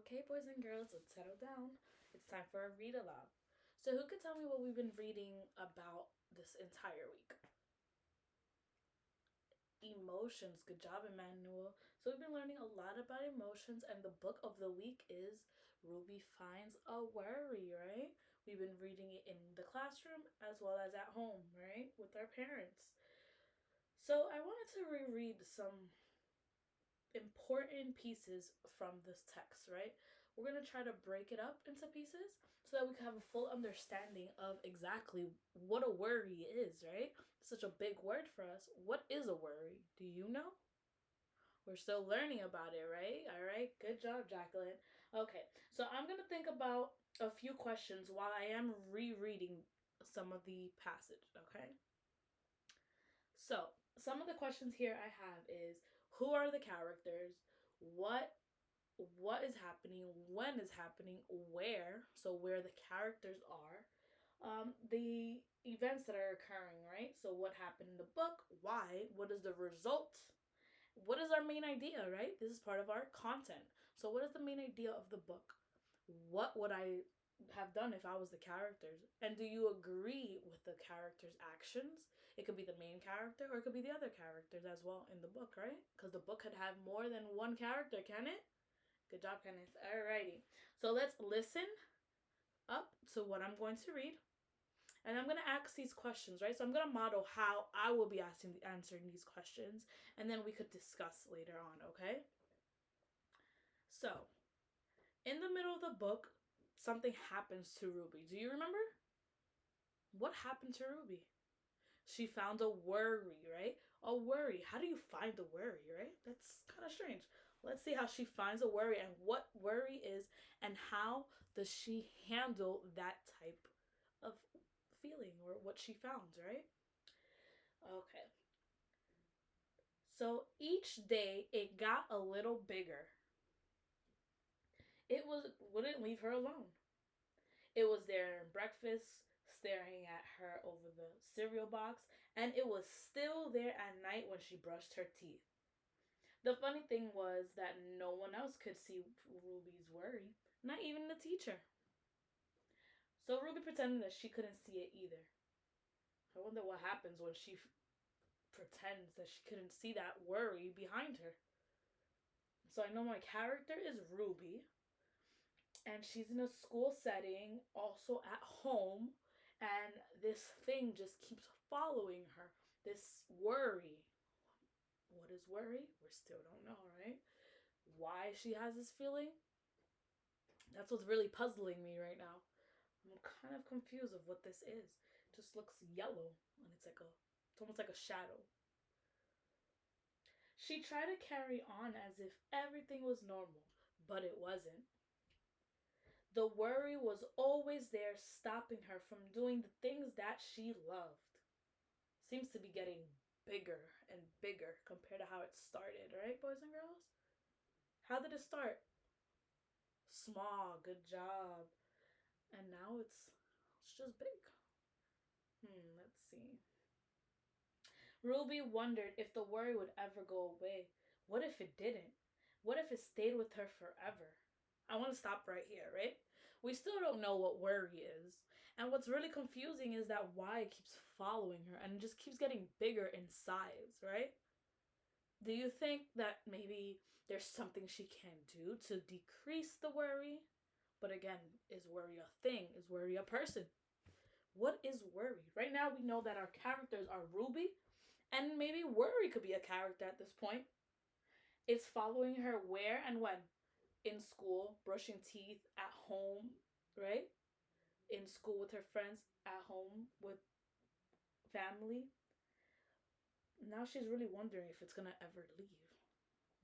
Okay, boys and girls, let's settle down. It's time for a read aloud. So, who could tell me what we've been reading about this entire week? Emotions. Good job, Emmanuel. So, we've been learning a lot about emotions, and the book of the week is Ruby Finds a Worry, right? We've been reading it in the classroom as well as at home, right? With our parents. So, I wanted to reread some important pieces from this text, right? We're going to try to break it up into pieces so that we can have a full understanding of exactly what a worry is, right? Such a big word for us. What is a worry? Do you know? We're still learning about it, right? All right, good job, Jacqueline. Okay, so I'm going to think about a few questions while I am rereading some of the passage, okay? So, some of the questions here I have is who are the characters? What what is happening, when is happening, where, so where the characters are, the events that are occurring, right? So what happened in the book, why, what is the result, what is our main idea, right? This is part of our content. So what is the main idea of the book? What would I have done if I was the characters? And do you agree with the characters' actions? It could be the main character or it could be the other characters as well in the book, right? Because the book could have more than one character, can it? Good job, Kenneth. Alrighty. So let's listen up to what I'm going to read. And I'm going to ask these questions, right? So I'm going to model how I will be answering these questions. And then we could discuss later on, okay? So, in the middle of the book, something happens to Ruby. Do you remember? What happened to Ruby? She found a worry, right? A worry. How do you find a worry, right? That's kind of strange. Let's see how she finds a worry and what worry is and how does she handle that type of feeling or what she found, right? Okay. So each day it got a little bigger. It wouldn't leave her alone. It was there in breakfast, staring at her over the cereal box, and it was still there at night when she brushed her teeth. The funny thing was that no one else could see Ruby's worry, not even the teacher. So Ruby pretended that she couldn't see it either. I wonder what happens when she pretends that she couldn't see that worry behind her. So I know my character is Ruby, and she's in a school setting, also at home, and this thing just keeps following her. This worry. What is worry? We still don't know, right? Why she has this feeling? That's what's really puzzling me right now. I'm kind of confused of what this is. It just looks yellow and it's almost like a shadow. She tried to carry on as if everything was normal, but it wasn't. The worry was always there stopping her from doing the things that she loved. Seems to be getting bigger and bigger compared to how it started, right, boys and girls? How did it start? Small, good job. And now it's just big. Let's see. Ruby wondered if the worry would ever go away. What if it didn't? What if it stayed with her forever? I want to stop right here, right? We still don't know what worry is. And what's really confusing is that why it keeps following her and it just keeps getting bigger in size, right? Do you think that maybe there's something she can do to decrease the worry? But again, is worry a thing? Is worry a person? What is worry? Right now, we know that our characters are Ruby, and maybe worry could be a character at this point. It's following her where and when? In school, brushing teeth, at home, right? In school with her friends, at home with family. Now she's really wondering if it's gonna ever leave.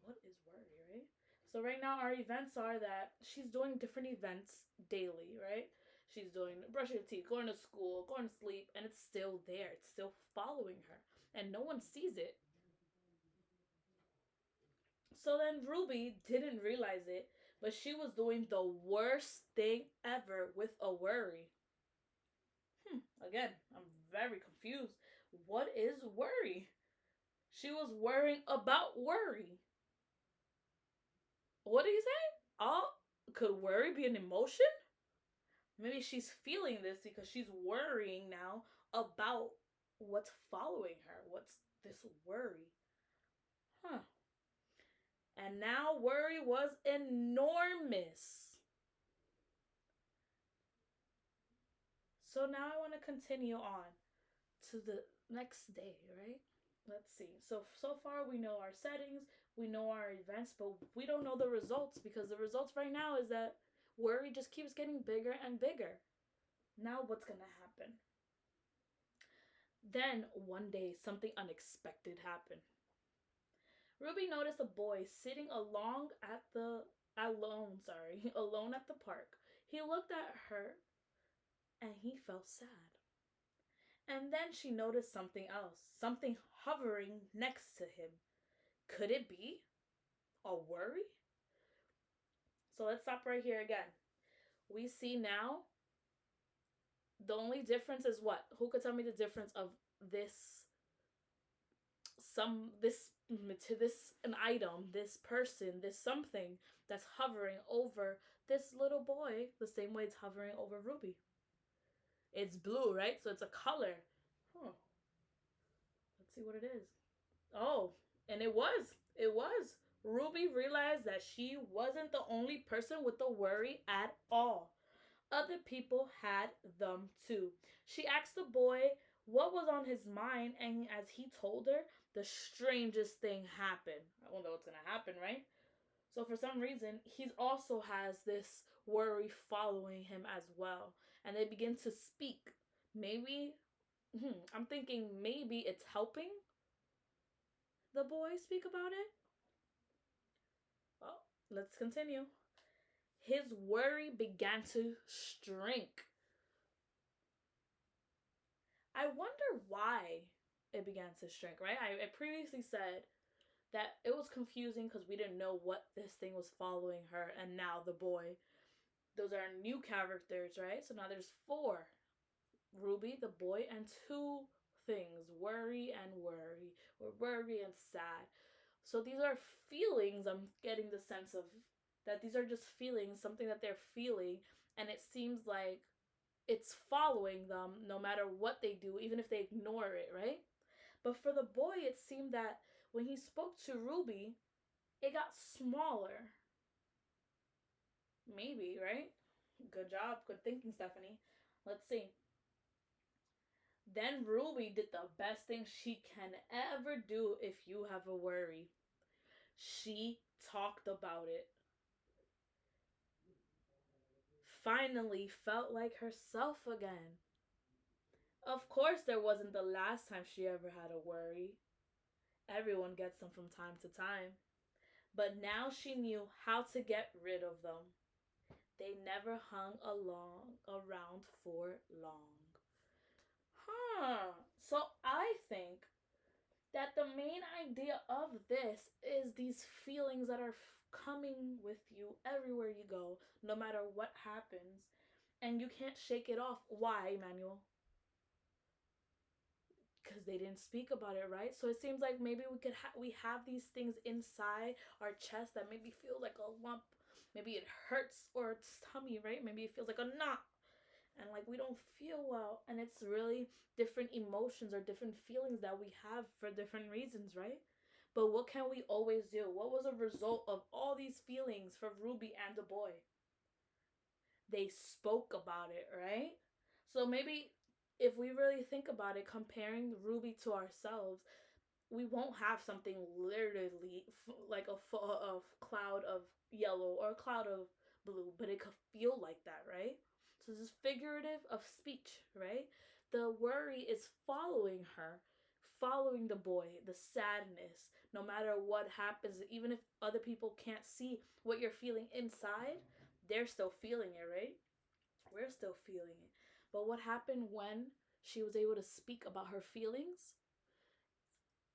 What is worry, right? So right now our events are that she's doing different events daily, right? She's doing brushing her teeth, going to school, going to sleep, and it's still there. It's still following her. And no one sees it. So then Ruby didn't realize it, but she was doing the worst thing ever with a worry. Again, I'm very confused. What is worry? She was worrying about worry. What do you say? Oh, Could worry be an emotion? Maybe she's feeling this because she's worrying now about what's following her. What's this worry? Huh. And now worry was enormous. So now I want to continue on to the next day, right? Let's see. So far we know our settings, we know our events, but we don't know the results because the results right now is that worry just keeps getting bigger and bigger. Now what's going to happen? Then one day something unexpected happened. Ruby noticed a boy sitting alone at the park. He looked at her and he felt sad. And then she noticed something else, something hovering next to him. Could it be a worry? So let's stop right here again. We see now the only difference is what? Who could tell me the difference of this an item, this person, this something that's hovering over this little boy the same way it's hovering over Ruby? It's blue, right? So it's a color. Huh. Let's see what it is. Oh, and it was. It was. Ruby realized that she wasn't the only person with the worry at all. Other people had them too. She asked the boy what was on his mind, and as he told her, the strangest thing happened. I wonder what's going to happen, right? So for some reason, he also has this worry following him as well. And they begin to speak. Maybe, I'm thinking maybe it's helping the boy speak about it. Well, let's continue. His worry began to shrink. I wonder why it began to shrink, right? I previously said that it was confusing because we didn't know what this thing was following her, and now the boy. Those are new characters, right? So now there's 4. Ruby, the boy, and 2 things. Worry and worry. Or worry and sad. So these are feelings. I'm getting the sense of that these are just feelings, something that they're feeling, and it seems like it's following them no matter what they do, even if they ignore it, right? But for the boy, it seemed that when he spoke to Ruby, it got smaller. Maybe, right? Good job. Good thinking, Stephanie. Let's see. Then Ruby did the best thing she can ever do if you have a worry. She talked about it. Finally felt like herself again. Of course, there wasn't the last time she ever had a worry. Everyone gets them from time to time. But now she knew how to get rid of them. They never hung around for long. So I think that the main idea of this is these feelings that are coming with you everywhere you go, no matter what happens, and you can't shake it off. Why, Emmanuel? Because they didn't speak about it, right? So it seems like maybe we have these things inside our chest that maybe feel like a lump, maybe it hurts, or it's tummy, right? Maybe it feels like a knot, and like we don't feel well, and it's really different emotions or different feelings that we have for different reasons, right? But what can we always do? What was a result of all these feelings for Ruby and the boy? They spoke about it, right? So maybe if we really think about it, comparing Ruby to ourselves, we won't have something literally like a cloud of yellow or a cloud of blue, but it could feel like that, right? So this is figurative of speech, right? The worry is following her, following the boy, the sadness, no matter what happens, even if other people can't see what you're feeling inside, they're still feeling it, right? We're still feeling it. But what happened when she was able to speak about her feelings?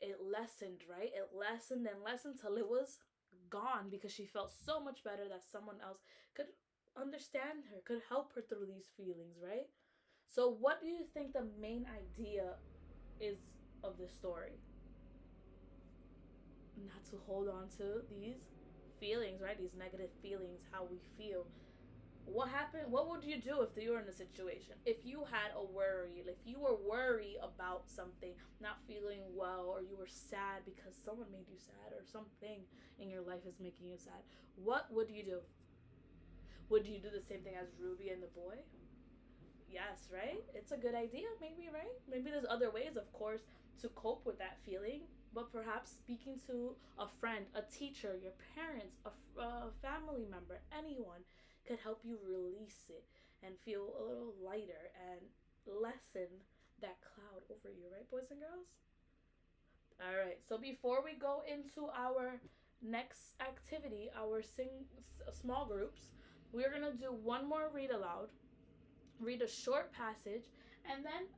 It lessened, right? It lessened and lessened till it was gone because she felt so much better that someone else could understand her, could help her through these feelings, right? So, what do you think the main idea is of this story? Not to hold on to these feelings, right? These negative feelings, how we feel. What happened? What would you do if you were in a situation? If you had a worry, if you were worried about something, not feeling well, or you were sad because someone made you sad, or something in your life is making you sad, what would you do? Would you do the same thing as Ruby and the boy? Yes, right? It's a good idea, maybe, right? Maybe there's other ways, of course, to cope with that feeling, but perhaps speaking to a friend, a teacher, your parents, a family member, anyone could help you release it and feel a little lighter and lessen that cloud over you, right, boys and girls? All right, so before we go into our next activity, our small groups, we're gonna do one more read aloud, read a short passage, and then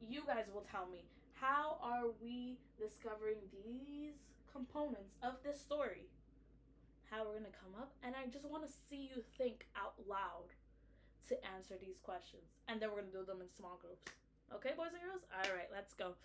you guys will tell me how are we discovering these components of this story, how we're going to come up, and I just want to see you think out loud to answer these questions, and then we're going to do them in small groups. Okay, boys and girls? All right, let's go.